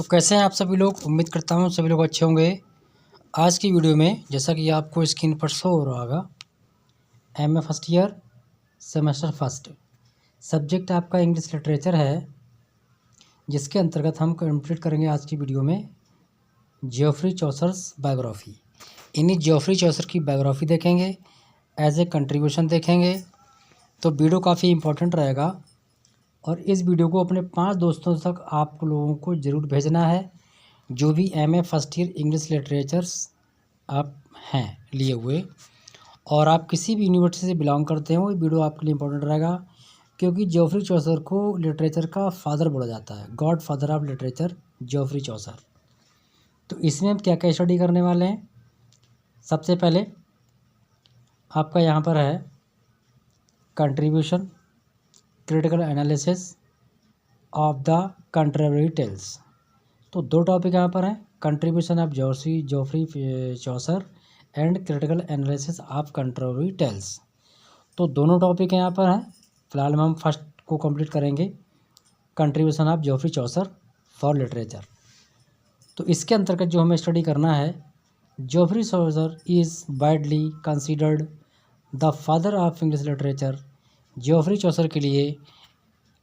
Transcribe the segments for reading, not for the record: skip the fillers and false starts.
तो कैसे हैं आप सभी लोग। उम्मीद करता हूँ सभी लोग अच्छे होंगे। आज की वीडियो में जैसा कि आपको स्क्रीन पर शो हो रहा होगा, MA first year semester first subject आपका इंग्लिश लिटरेचर है, जिसके अंतर्गत हम कंप्लीट करेंगे आज की वीडियो में जियोफ्री चौसर्स बायोग्राफी। इन्हीं जियोफ्री चौसर की बायोग्राफी देखेंगे, एज ए कंट्रीब्यूशन देखेंगे। तो वीडियो काफ़ी इम्पोर्टेंट रहेगा और इस वीडियो को अपने 5 दोस्तों तक आप लोगों को ज़रूर भेजना है, जो भी MA first year English literatures आप हैं लिए हुए और आप किसी भी यूनिवर्सिटी से बिलोंग करते हो। ये वीडियो आपके लिए इम्पोर्टेंट रहेगा, क्योंकि जियोफ्री चौसर को लिटरेचर का फादर बोला जाता है, God father of literature Geoffrey चौसर। तो इसमें हम क्या क्या स्टडी करने वाले हैं। सबसे पहले आपका यहाँ पर है contribution, critical analysis of the Canterbury tales. तो 2 टॉपिक यहाँ पर हैं, contribution of Geoffrey Chaucer and critical analysis of Canterbury tales. तो दोनों टॉपिक यहाँ पर हैं। फिलहाल में हम फर्स्ट को कंप्लीट करेंगे, contribution of Geoffrey Chaucer for literature. तो इसके अंतर्गत जो हमें स्टडी करना है, Geoffrey Chaucer is widely considered the father of English literature. Geoffrey Chaucer के लिए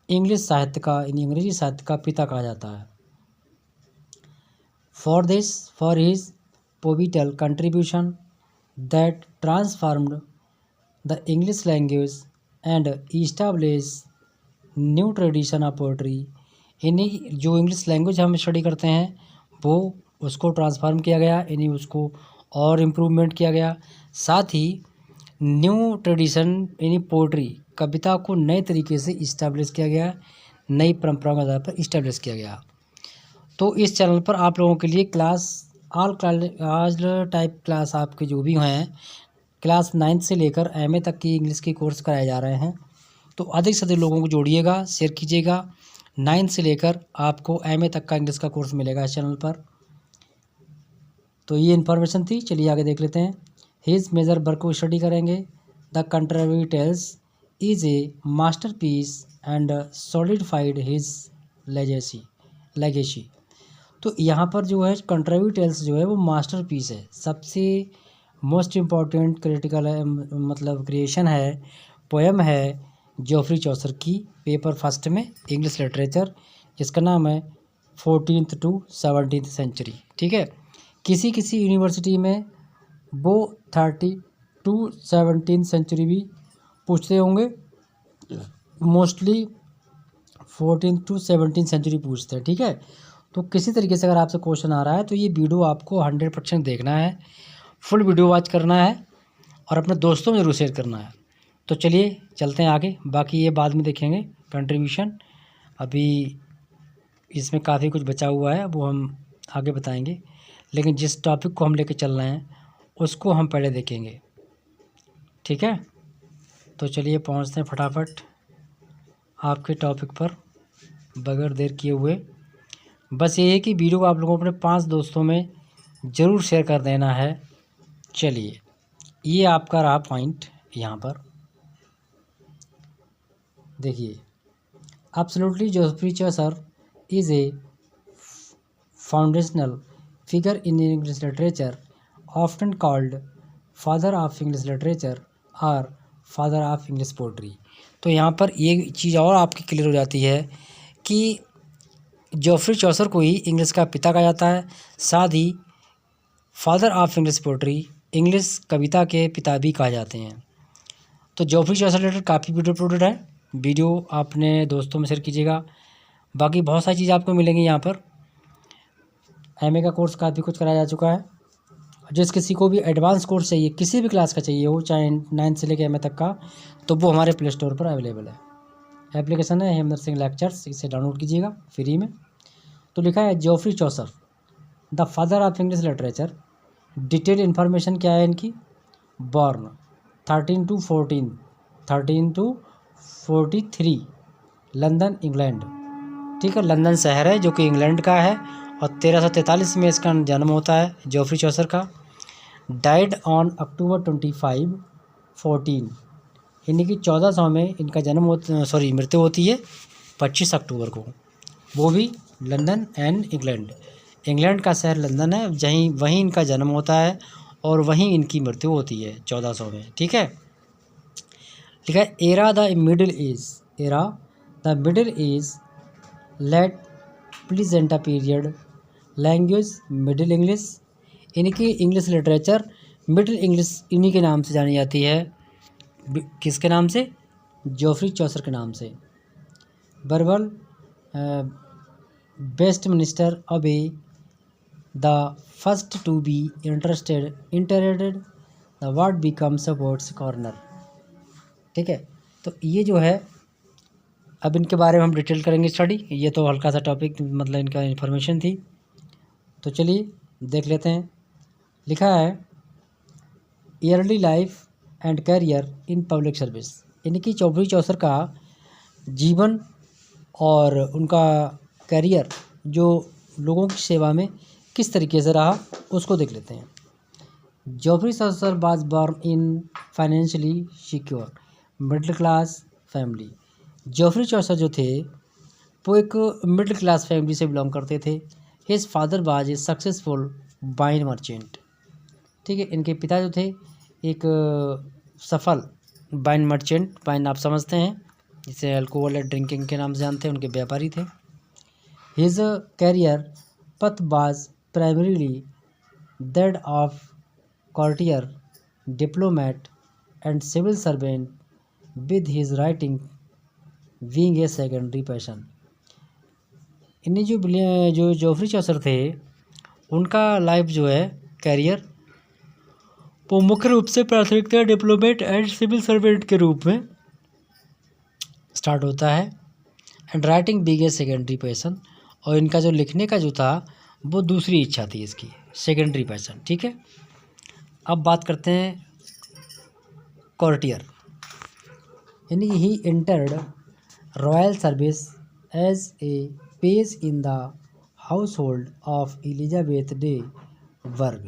इंग्लिश साहित्य का, अंग्रेजी साहित्य का पिता कहा जाता है। For his pivotal contribution that transformed the English language and established new tradition of poetry। इन्हीं जो इंग्लिश लैंग्वेज हम स्टडी करते हैं वो उसको ट्रांसफॉर्म किया गया, इन्हीं उसको और इम्प्रूवमेंट किया गया। साथ ही न्यू ट्रेडिशन यानी पोइट्री, कविता को नए तरीके से इस्टेब्लिश किया गया, नई परंपराओं के आधार पर इस्टेब्लिश किया गया। तो इस चैनल पर आप लोगों के लिए ऑल टाइप क्लास आपके जो भी हैं, क्लास 9 से लेकर एमए तक की इंग्लिश के कोर्स कराए जा रहे हैं। तो अधिक से अधिक लोगों को जोड़िएगा, शेयर कीजिएगा। 9 से लेकर आपको एमए तक का इंग्लिश का कोर्स मिलेगा इस चैनल पर। तो ये इन्फॉर्मेशन थी, चलिए आगे देख लेते हैं। हिज मेजर वर्क को स्टडी करेंगे। The Canterbury tales is a masterpiece and solidified his legacy. तो यहाँ पर जो है कंट्रेवरी टेल्स जो है वो मास्टर पीस है, सबसे मोस्ट इम्पॉर्टेंट क्रिटिकल है, मतलब क्रिएशन है, पोएम है जियोफ्री चौसर की, पेपर फर्स्ट में इंग्लिश लिटरेचर, जिसका नाम है 14th to 17th सेंचुरी। ठीक है, किसी किसी यूनिवर्सिटी में वो 30 to 17th सेंचुरी भी पूछते होंगे, mostly 14th to 17th century पूछते हैं। ठीक है, तो किसी तरीके से अगर आपसे क्वेश्चन आ रहा है तो ये वीडियो आपको 100% देखना है, फुल वीडियो वॉच करना है और अपने दोस्तों में जरूर शेयर करना है। तो चलिए चलते हैं आगे, बाकी ये बाद में देखेंगे कंट्रीब्यूशन। अभी इसमें काफ़ी कुछ बचा हुआ है, वो हम आगे बताएंगे, लेकिन जिस टॉपिक को हम लेके चल रहे हैं उसको हम पहले देखेंगे। ठीक है, तो चलिए पहुँचते हैं फटाफट आपके टॉपिक पर बगैर देर किए हुए। बस ये है कि वीडियो को आप लोगों को अपने 5 दोस्तों में ज़रूर शेयर कर देना है। चलिए, ये आपका रहा पॉइंट। यहाँ पर देखिए, absolutely Geoffrey Chaucer is a foundational figure in English literature, often called father of English literature और फादर ऑफ इंग्लिश पोइट्री। तो यहाँ पर ये चीज़ और आपकी क्लियर हो जाती है कि जियोफ्री चौसर को ही इंग्लिश का पिता कहा जाता है, साथ ही father of English poetry, English कविता के पिता भी कहा जाते हैं। तो जियोफ्री चौसर रिलेटेड काफ़ी वीडियो अपलोडेड है, वीडियो अपने दोस्तों में शेयर कीजिएगा। बाकी बहुत सारी चीज़ आपको मिलेंगी यहाँ पर। एमए का कोर्स काफ़ी कुछ कराया जा चुका है। जिस किसी को भी एडवांस कोर्स चाहिए, किसी भी क्लास का चाहिए हो, चाहे 9 से लेकर एमए तक का, तो वो हमारे प्ले स्टोर पर अवेलेबल है। एप्लीकेशन है हेमंत सिंह लेक्चर्स, इसे डाउनलोड कीजिएगा फ्री में। तो लिखा है Geoffrey Chaucer the father of English literature. Detail information क्या है इनकी, बॉर्न 13 to 43 लंदन इंग्लैंड। ठीक है, लंदन शहर है जो कि इंग्लैंड का है और 1343 में इसका जन्म होता है जियोफ्री चौसर का। डाइड ऑन October 25, 14, यानी कि 1400 में इनका मृत्यु होती है 25 अक्टूबर को, वो भी लंदन एंड इंग्लैंड, इंग्लैंड का शहर लंदन है, वहीं इनका जन्म होता है और वहीं इनकी मृत्यु होती है 1400 में। ठीक है, लिखा है era the middle age, era the middle age, late Plantagenet period, language middle English, इनकी इंग्लिश लिटरेचर मिडिल इंग्लिश इन्हीं के नाम से जानी जाती है। किसके नाम से? जोफ्री चौसर के नाम से। Burial Westminster abbey the first to be interred the word become supports corner. ठीक है, तो ये जो है अब इनके बारे में हम डिटेल करेंगे स्टडी। ये तो हल्का सा टॉपिक मतलब इनका इन्फॉर्मेशन थी, तो चलिए देख लेते हैं। लिखा है early life and career in public service, इनकी जोफ्री चौसर का जीवन और उनका कैरियर जो लोगों की सेवा में किस तरीके से रहा उसको देख लेते हैं। Geoffrey Chaucer was born in financially secure middle class family. Geoffrey Chaucer जो थे वो एक मिडिल क्लास फैमिली से बिलोंग करते थे। His father was a successful wine merchant. ठीक है, इनके पिता जो थे एक सफल वाइन मर्चेंट, वाइन आप समझते हैं जिसे अल्कोहल या ड्रिंकिंग के नाम से जानते हैं, उनके व्यापारी थे। हिज कैरियर पथ was primarily that of courtier, diplomat and civil servant, with his writing being a secondary passion। इन्हें जो जोफ्री चौसर थे उनका लाइफ जो है कैरियर वो मुख्य रूप से प्राथमिकता डिप्लोमेट एंड सिविल सर्वेंट के रूप में स्टार्ट होता है, and writing being a secondary passion, और इनका जो लिखने का जो था वो दूसरी इच्छा थी इसकी, सेकेंडरी पैशन। ठीक है, अब बात करते हैं कॉर्टियर, यानी he entered royal service as a page in the household of Elizabeth de वर्ग।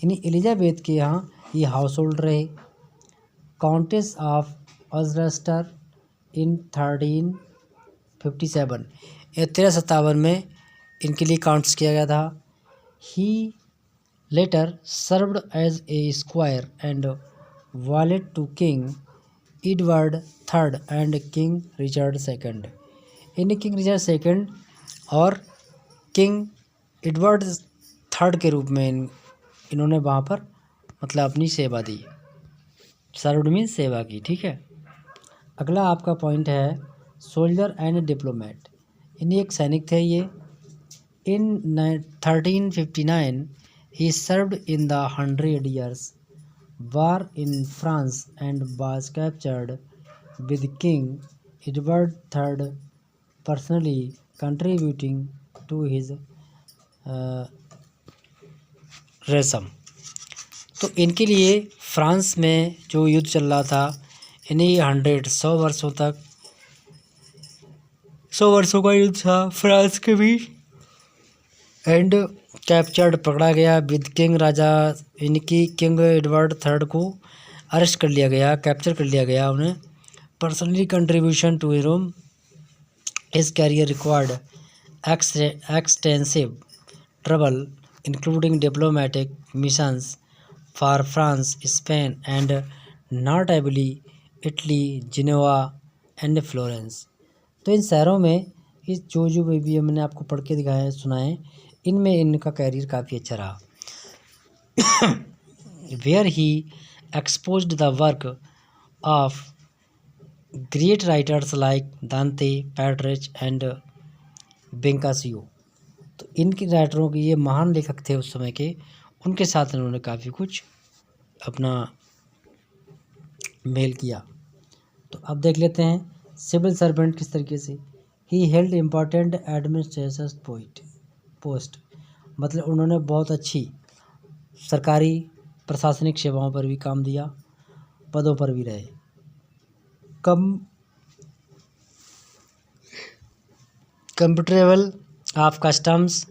यानी एलिजाबेथ के यहाँ ये हाउस होल्ड रहे। काउंटेस ऑफ ऑल्स्टर इन 1357, 1357 में इनके लिए काउंट्स किया गया था। He later served as a squire and valet to King Edward III and King Richard II। इन्हें किंग रिचर्ड II और किंग एडवर्ड III के रूप में इन्होंने वहाँ पर मतलब अपनी सेवा दी। सर्व्ड मीन्स सेवा की। ठीक है, अगला आपका पॉइंट है सोल्जर एंड डिप्लोमेट। इन्हें एक सैनिक थे ये। इन 1359 he served in the 100 Years War in France and was captured with King Edward III, personally contributing to his ransom। तो इनके लिए फ्रांस में जो युद्ध चल रहा था, इन्हीं 100 वर्षों तक 100 वर्षों का युद्ध था फ्रांस के बीच, एंड कैप्चर्ड पकड़ा गया विद किंग, राजा इनकी किंग एडवर्ड III को अरेस्ट कर लिया गया, कैप्चर कर लिया गया उन्हें। Personally contribution to Rome, his career required extensive travel including diplomatic missions for France, Spain and notably Italy, Geneva and Florence. तो इन शहरों में इस जो भी मैंने आपको पढ़ के दिखाया सुनाए, इनमें इनका कैरियर काफ़ी अच्छा रहा। Where he exposed the work of great writers like Dante, Petrarch and बेंकासियो। तो इनके राइटरों के ये महान लेखक थे उस समय के, उनके साथ इन्होंने काफ़ी कुछ अपना मेल किया। तो अब देख लेते हैं सिविल सर्वेंट किस तरीके से। He held important administration post, मतलब उन्होंने बहुत अच्छी सरकारी प्रशासनिक सेवाओं पर भी काम दिया, पदों पर भी रहे। Computable of customs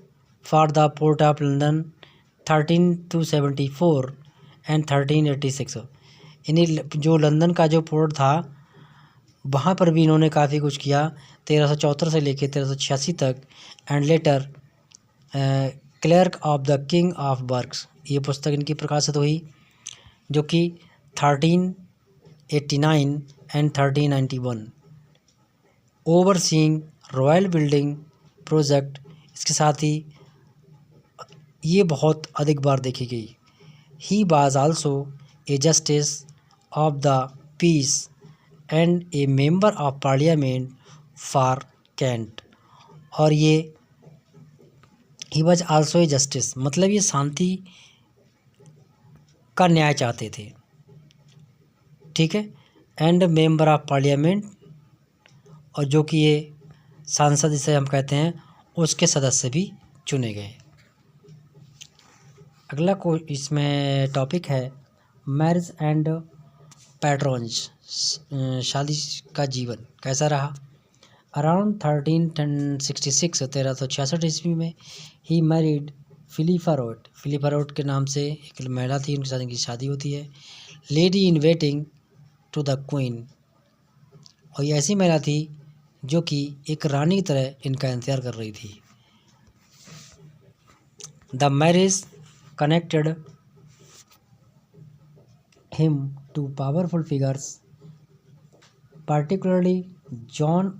for the port of London 1374 and 1386। यानी जो लंदन का जो पोर्ट था वहाँ पर भी इन्होंने काफ़ी कुछ किया 1374 से लेके 1386 तक। And later clerk of the king of works, ये पुस्तक इनकी प्रकाशित हुई, जो कि 1389 and 1391। Overseeing royal building project, इसके साथ ही ये बहुत अधिक बार देखी गई। He was also a justice of the peace and a member of parliament for Kent. और ये he was also a justice, मतलब ये शांति का न्याय चाहते थे, ठीक है। एंड मेंबर ऑफ पार्लियामेंट, और जो कि ये सांसद जिसे हम कहते हैं उसके सदस्य भी चुने गए। अगला को इसमें टॉपिक है मैरिज एंड पैट्रोन्स, शादी का जीवन कैसा रहा। अराउंड 1366 1366 ईस्वी में he married Philippa Roet, Philippa Roet के नाम से एक महिला थी, उनके साथ इनकी शादी होती है। Lady in waiting to the queen, और ये ऐसी महिला थी जो कि एक रानी की तरह इनका इंतजार कर रही थी। The marriage connected him to powerful figures, particularly John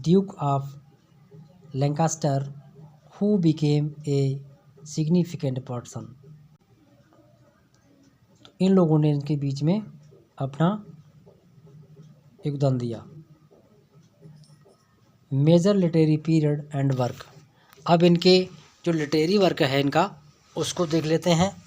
Duke of Lancaster, who became a significant person। तो इन लोगों ने इनके बीच में अपना योगदान दिया। Major literary period and work, अब इनके जो लिटरेरी वर्क है इनका उसको देख लेते हैं।